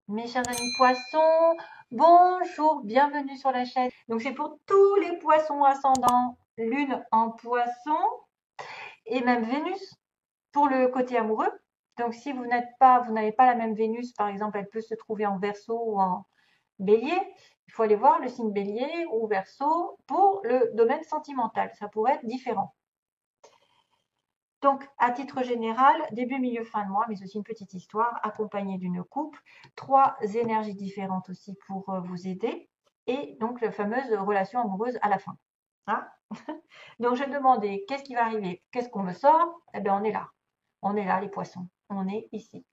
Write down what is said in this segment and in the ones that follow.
Mes chers amis poissons, bonjour, bienvenue sur la chaîne. Donc c'est pour tous les poissons ascendants, lune en poisson et même Vénus pour le côté amoureux. Donc si vous n'avez pas la même Vénus, par exemple, elle peut se trouver en Verseau ou en Bélier. Il faut aller voir le signe Bélier ou Verseau pour le domaine sentimental. Ça pourrait être différent. Donc, à titre général, début, milieu, fin de mois, mais aussi une petite histoire accompagnée d'une coupe, trois énergies différentes aussi pour vous aider, et donc la fameuse relation amoureuse à la fin. Hein. Donc, je vais demander qu'est-ce qui va arriver, qu'est-ce qu'on me sort. Eh bien, on est là. On est là, les poissons. On est ici.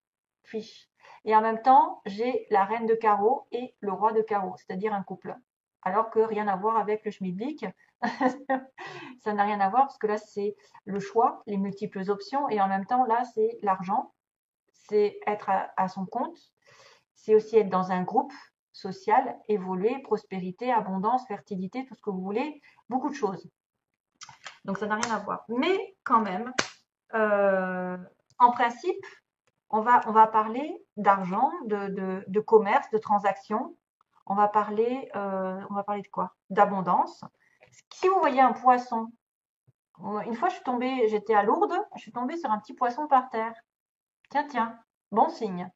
Fiche. Et en même temps, j'ai la reine de carreau et le roi de carreau, c'est-à-dire un couple. Alors que rien à voir avec le schmilblick. Ça n'a rien à voir parce que là, c'est le choix, les multiples options. Et en même temps, là, c'est l'argent. C'est être à son compte. C'est aussi être dans un groupe social, évoluer, prospérité, abondance, fertilité, tout ce que vous voulez. Beaucoup de choses. Donc, ça n'a rien à voir. Mais quand même, euh, en principe, on va parler d'argent, de commerce, de transactions. On va parler de quoi? D'abondance. Si vous voyez un poisson, une fois j'étais à Lourdes, je suis tombée sur un petit poisson par terre. Tiens, tiens, bon signe.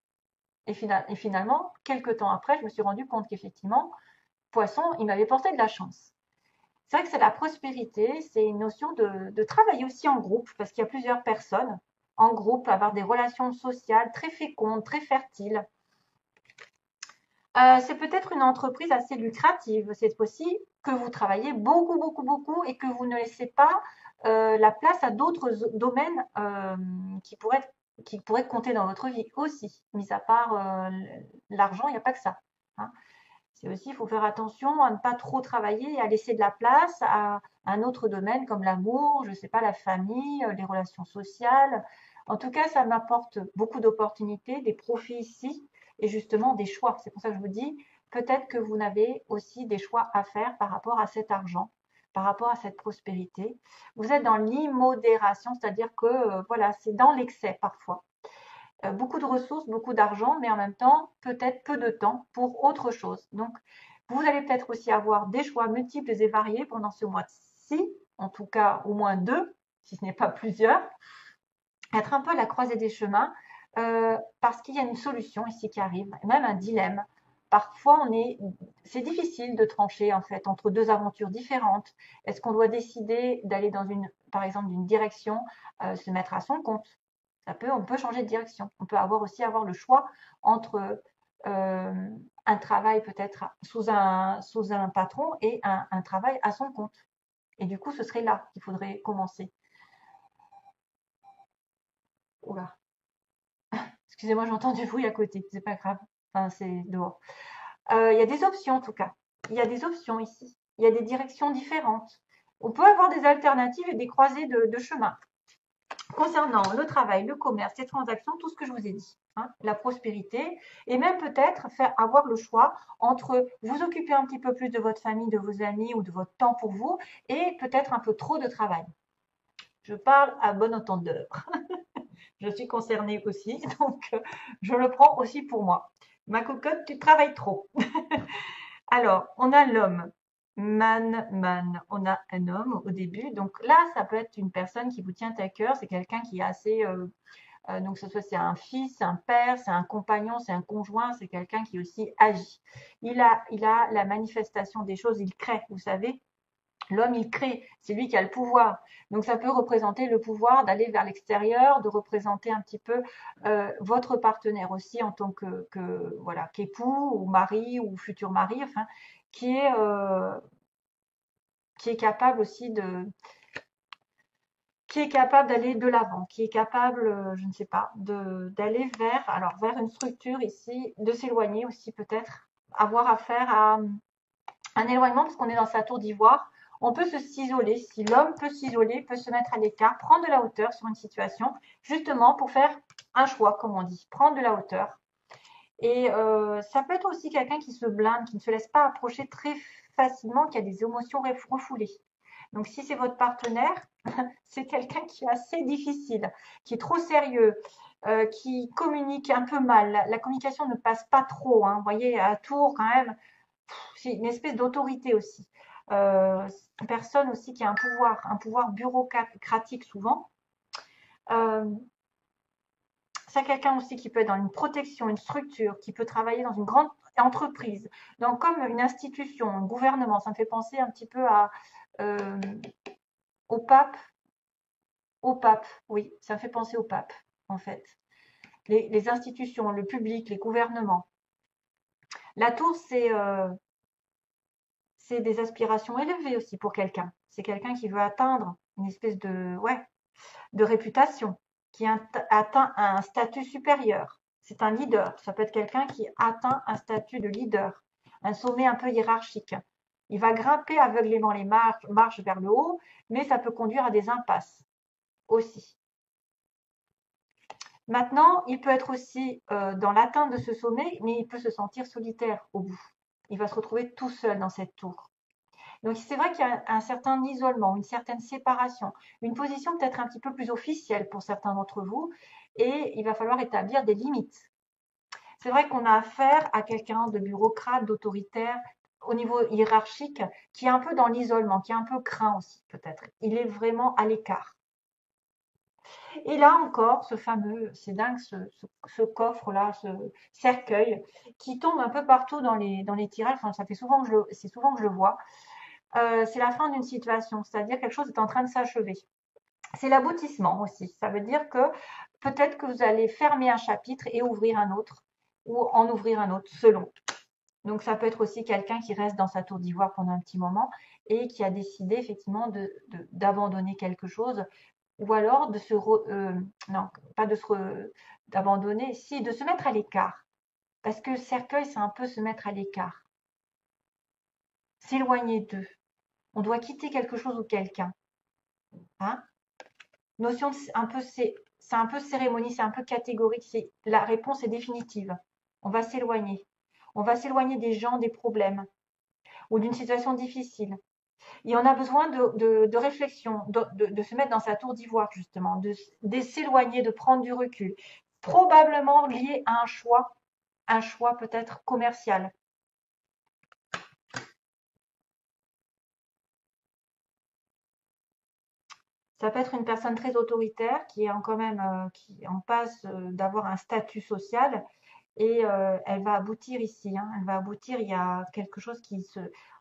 Et finalement, quelques temps après, je me suis rendu compte qu'effectivement, poisson, il m'avait porté de la chance. C'est vrai que c'est la prospérité, c'est une notion de travailler aussi en groupe, parce qu'il y a plusieurs personnes en groupe, avoir des relations sociales très fécondes, très fertiles. C'est peut-être une entreprise assez lucrative. C'est possible que vous travaillez beaucoup, beaucoup, beaucoup et que vous ne laissez pas la place à d'autres domaines qui pourraient compter dans votre vie aussi. Mis à part l'argent, il n'y a pas que ça. Hein. C'est aussi, il faut faire attention à ne pas trop travailler et à laisser de la place à un autre domaine comme l'amour, je ne sais pas, la famille, les relations sociales. En tout cas, ça m'apporte beaucoup d'opportunités, des profits ici et justement des choix. C'est pour ça que je vous dis, peut-être que vous avez aussi des choix à faire par rapport à cet argent, par rapport à cette prospérité. Vous êtes dans l'immodération, c'est-à-dire que voilà, c'est dans l'excès parfois. Beaucoup de ressources, beaucoup d'argent, mais en même temps, peut-être peu de temps pour autre chose. Donc, vous allez peut-être aussi avoir des choix multiples et variés pendant ce mois-ci, en tout cas au moins deux, si ce n'est pas plusieurs, être un peu à la croisée des chemins, parce qu'il y a une solution ici qui arrive, même un dilemme. Parfois, c'est difficile de trancher en fait entre deux aventures différentes. Est-ce qu'on doit décider d'aller dans par exemple, d'une direction, se mettre à son compte? On peut changer de direction. On peut avoir le choix entre un travail peut-être sous un patron et un travail à son compte. Et du coup, ce serait là qu'il faudrait commencer. Oula. Excusez-moi, j'entends du bruit à côté, c'est pas grave. Enfin, c'est dehors. Il y a des options en tout cas. Il y a des options ici. Il y a des directions différentes. On peut avoir des alternatives et des croisées de chemin. Concernant le travail, le commerce, les transactions, tout ce que je vous ai dit, hein, la prospérité, et même peut-être avoir le choix entre vous occuper un petit peu plus de votre famille, de vos amis ou de votre temps pour vous, et peut-être un peu trop de travail. Je parle à bon entendeur. Je suis concernée aussi, donc je le prends aussi pour moi. Ma cocotte, tu travailles trop. Alors, on a l'homme. Man. On a un homme au début. Donc là, ça peut être une personne qui vous tient à cœur. C'est quelqu'un qui est assez. Donc, ce soit c'est un fils, c'est un père, c'est un compagnon, c'est un conjoint, c'est quelqu'un qui aussi agit. Il a la manifestation des choses, il crée, vous savez. L'homme, il crée, c'est lui qui a le pouvoir. Donc, ça peut représenter le pouvoir d'aller vers l'extérieur, de représenter un petit peu votre partenaire aussi en tant voilà, qu'époux ou mari ou futur mari, enfin, qui est, euh, qui est capable aussi qui est capable d'aller de l'avant, qui est capable, je ne sais pas, d'aller vers une structure ici, de s'éloigner aussi peut-être, avoir affaire à un éloignement parce qu'on est dans sa tour d'ivoire. On peut s'isoler, si l'homme peut s'isoler, peut se mettre à l'écart, prendre de la hauteur sur une situation, justement pour faire un choix, comme on dit, prendre de la hauteur. Et ça peut être aussi quelqu'un qui se blinde, qui ne se laisse pas approcher très facilement, qui a des émotions refoulées. Donc si c'est votre partenaire, c'est quelqu'un qui est assez difficile, qui est trop sérieux, qui communique un peu mal. La communication ne passe pas trop, hein. Vous voyez, à Tours, quand même, c'est une espèce d'autorité aussi. C'est une personne aussi qui a un pouvoir bureaucratique souvent. Euh, c'est quelqu'un aussi qui peut être dans une protection, une structure, qui peut travailler dans une grande entreprise, donc comme une institution, un gouvernement. Ça me fait penser un petit peu euh, au pape. Au pape, oui, ça me fait penser au pape, en fait. Les institutions, le public, les gouvernements. La tour, c'est des aspirations élevées aussi pour quelqu'un. C'est quelqu'un qui veut atteindre une espèce ouais, de réputation, qui atteint un statut supérieur. C'est un leader. Ça peut être quelqu'un qui atteint un statut de leader, un sommet un peu hiérarchique. Il va grimper aveuglément les marches vers le haut, mais ça peut conduire à des impasses aussi. Maintenant, il peut être aussi dans l'atteinte de ce sommet, mais il peut se sentir solitaire au bout. Il va se retrouver tout seul dans cette tour. Donc c'est vrai qu'il y a un certain isolement, une certaine séparation, une position peut-être un petit peu plus officielle pour certains d'entre vous, et il va falloir établir des limites. C'est vrai qu'on a affaire à quelqu'un de bureaucrate, d'autoritaire, au niveau hiérarchique, qui est un peu dans l'isolement, qui est un peu craint aussi peut-être. Il est vraiment à l'écart. Et là encore, ce fameux, c'est dingue, ce coffre-là, ce cercueil, qui tombe un peu partout dans les tirages. Enfin, ça fait souvent que c'est souvent que je le vois. C'est la fin d'une situation, c'est-à-dire quelque chose est en train de s'achever. C'est l'aboutissement aussi. Ça veut dire que peut-être que vous allez fermer un chapitre et ouvrir un autre, ou en ouvrir un autre, selon. Donc ça peut être aussi quelqu'un qui reste dans sa tour d'ivoire pendant un petit moment et qui a décidé effectivement d'abandonner quelque chose, ou alors non, pas d'abandonner, si, de se mettre à l'écart. Parce que cercueil, c'est un peu se mettre à l'écart, s'éloigner d'eux. On doit quitter quelque chose ou quelqu'un. Hein. Notion un peu, c'est un peu cérémonie, c'est un peu catégorique. La réponse est définitive. On va s'éloigner. On va s'éloigner des gens, des problèmes ou d'une situation difficile. Et on a besoin de réflexion, de se mettre dans sa tour d'ivoire justement, de s'éloigner, de prendre du recul. Probablement lié à un choix peut-être commercial. Ça peut être une personne très autoritaire qui est quand même qui en passe d'avoir un statut social et elle va aboutir ici. Hein, elle va aboutir. Il y a quelque chose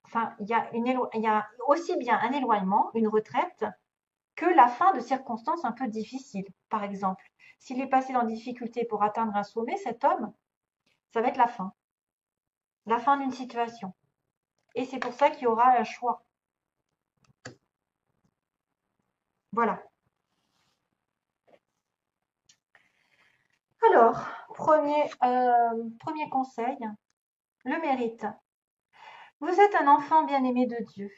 enfin, il y a aussi bien un éloignement, une retraite, que la fin de circonstances un peu difficiles. Par exemple, s'il est passé dans des difficultés pour atteindre un sommet, cet homme, ça va être la fin d'une situation. Et c'est pour ça qu'il y aura un choix. Voilà. Alors, premier conseil, le mérite. Vous êtes un enfant bien-aimé de Dieu,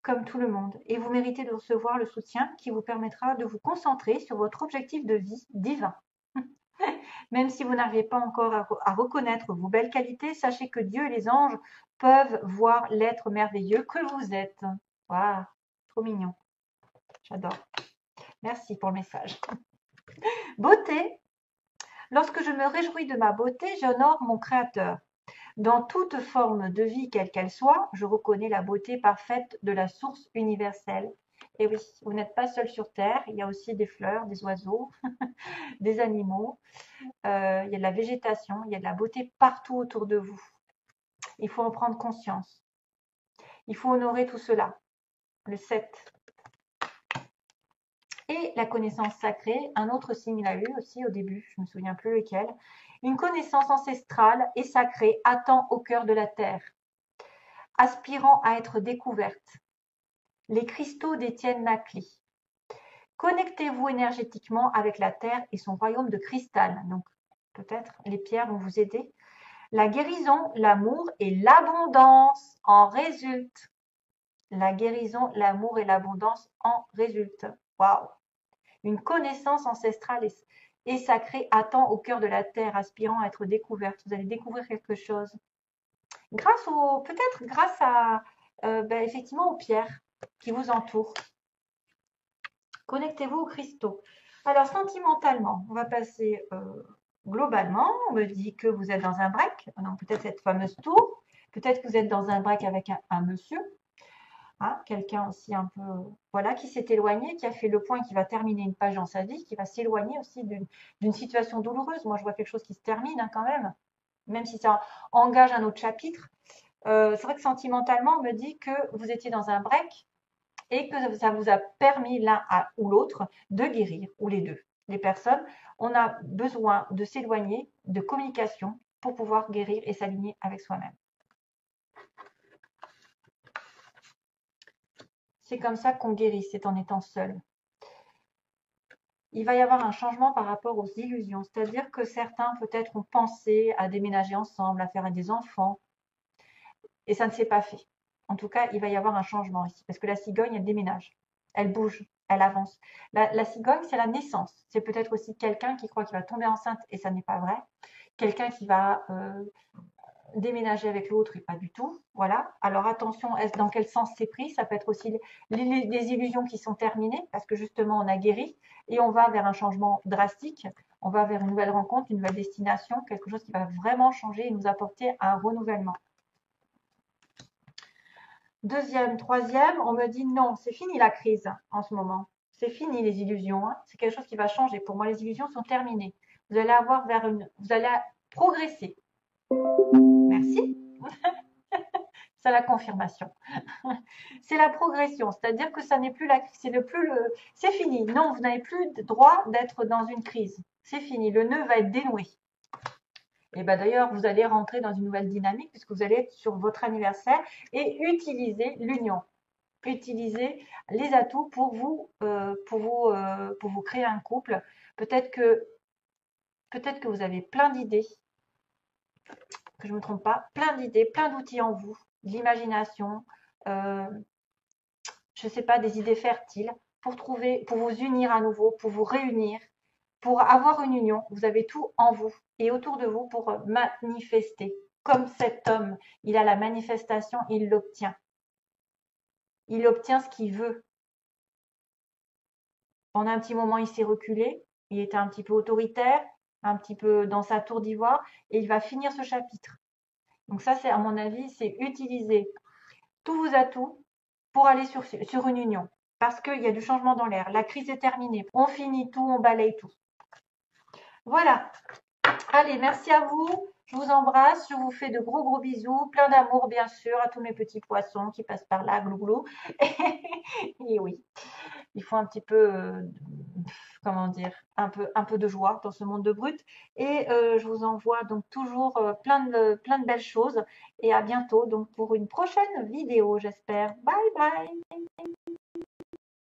comme tout le monde, et vous méritez de recevoir le soutien qui vous permettra de vous concentrer sur votre objectif de vie divin. Même si vous n'arrivez pas encore à reconnaître vos belles qualités, sachez que Dieu et les anges peuvent voir l'être merveilleux que vous êtes. Waouh, trop mignon. J'adore. Merci pour le message. Beauté. Lorsque je me réjouis de ma beauté, j'honore mon Créateur. Dans toute forme de vie, quelle qu'elle soit, je reconnais la beauté parfaite de la source universelle. Et oui, vous n'êtes pas seul sur Terre, il y a aussi des fleurs, des oiseaux, des animaux, il y a de la végétation, il y a de la beauté partout autour de vous. Il faut en prendre conscience. Il faut honorer tout cela. Le 7. Et la connaissance sacrée, un autre signe l'a eu aussi au début, je ne me souviens plus lequel. Une connaissance ancestrale et sacrée attend au cœur de la terre, aspirant à être découverte. Les cristaux détiennent la clé. Connectez-vous énergétiquement avec la terre et son royaume de cristal. Donc, peut-être les pierres vont vous aider. La guérison, l'amour et l'abondance en résultent. La guérison, l'amour et l'abondance en résultent. Waouh! Une connaissance ancestrale et sacrée attend au cœur de la terre, aspirant à être découverte. Vous allez découvrir quelque chose. Peut-être grâce à, effectivement, aux pierres qui vous entourent. Connectez-vous aux cristaux. Alors, sentimentalement, on va passer globalement. On me dit que vous êtes dans un break, donc peut-être cette fameuse tour. Peut-être que vous êtes dans un break avec un monsieur, hein, quelqu'un aussi un peu, voilà, qui s'est éloigné, qui a fait le point, qui va terminer une page dans sa vie, qui va s'éloigner aussi d'une situation douloureuse. Moi, je vois quelque chose qui se termine hein, quand même si ça engage un autre chapitre. C'est vrai que sentimentalement, on me dit que vous étiez dans un break et que ça vous a permis l'un ou l'autre de guérir, ou les deux. Les personnes, on a besoin de s'éloigner, de communication pour pouvoir guérir et s'aligner avec soi-même. C'est comme ça qu'on guérit, c'est en étant seul. Il va y avoir un changement par rapport aux illusions, c'est-à-dire que certains peut-être ont pensé à déménager ensemble, à faire des enfants, et ça ne s'est pas fait. En tout cas, il va y avoir un changement ici, parce que la cigogne, elle déménage, elle bouge, elle avance. La cigogne, c'est la naissance. C'est peut-être aussi quelqu'un qui croit qu'il va tomber enceinte, et ça n'est pas vrai. Quelqu'un qui va déménager avec l'autre, et pas du tout. Voilà. Alors attention, dans quel sens c'est pris? Ça peut être aussi des illusions qui sont terminées, parce que justement, on a guéri, et on va vers un changement drastique. On va vers une nouvelle rencontre, une nouvelle destination, quelque chose qui va vraiment changer et nous apporter un renouvellement. Deuxième, troisième, on me dit non, c'est fini la crise en ce moment. C'est fini les illusions. Hein. C'est quelque chose qui va changer. Pour moi, les illusions sont terminées. Vous allez avoir vous allez progresser. Merci. C'est la confirmation. C'est la progression, c'est-à-dire que ça n'est plus la crise, c'est fini. Non, vous n'avez plus le droit d'être dans une crise. C'est fini. Le nœud va être dénoué. Et ben d'ailleurs, vous allez rentrer dans une nouvelle dynamique puisque vous allez être sur votre anniversaire et utiliser l'union. Utiliser les atouts pour vous créer un couple. Peut-être que vous avez plein d'idées, que je ne me trompe pas, plein d'idées, plein d'outils en vous, de l'imagination, je ne sais pas, des idées fertiles pour vous unir à nouveau, pour vous réunir, pour avoir une union. Vous avez tout en vous et autour de vous pour manifester. Comme cet homme, il a la manifestation, il l'obtient. Il obtient ce qu'il veut. Pendant un petit moment, il s'est reculé, il était un petit peu autoritaire, un petit peu dans sa tour d'ivoire, et il va finir ce chapitre. Donc ça, c'est à mon avis, c'est utiliser tous vos atouts pour aller sur une union. Parce qu'il y a du changement dans l'air. La crise est terminée. On finit tout, on balaye tout. Voilà. Allez, merci à vous. Je vous embrasse. Je vous fais de gros gros bisous. Plein d'amour, bien sûr, à tous mes petits poissons qui passent par là, glouglou. Et oui, il faut un petit peu, comment dire, un peu de joie dans ce monde de brut. Et je vous envoie donc toujours plein de belles choses. Et à bientôt donc pour une prochaine vidéo, j'espère. Bye bye.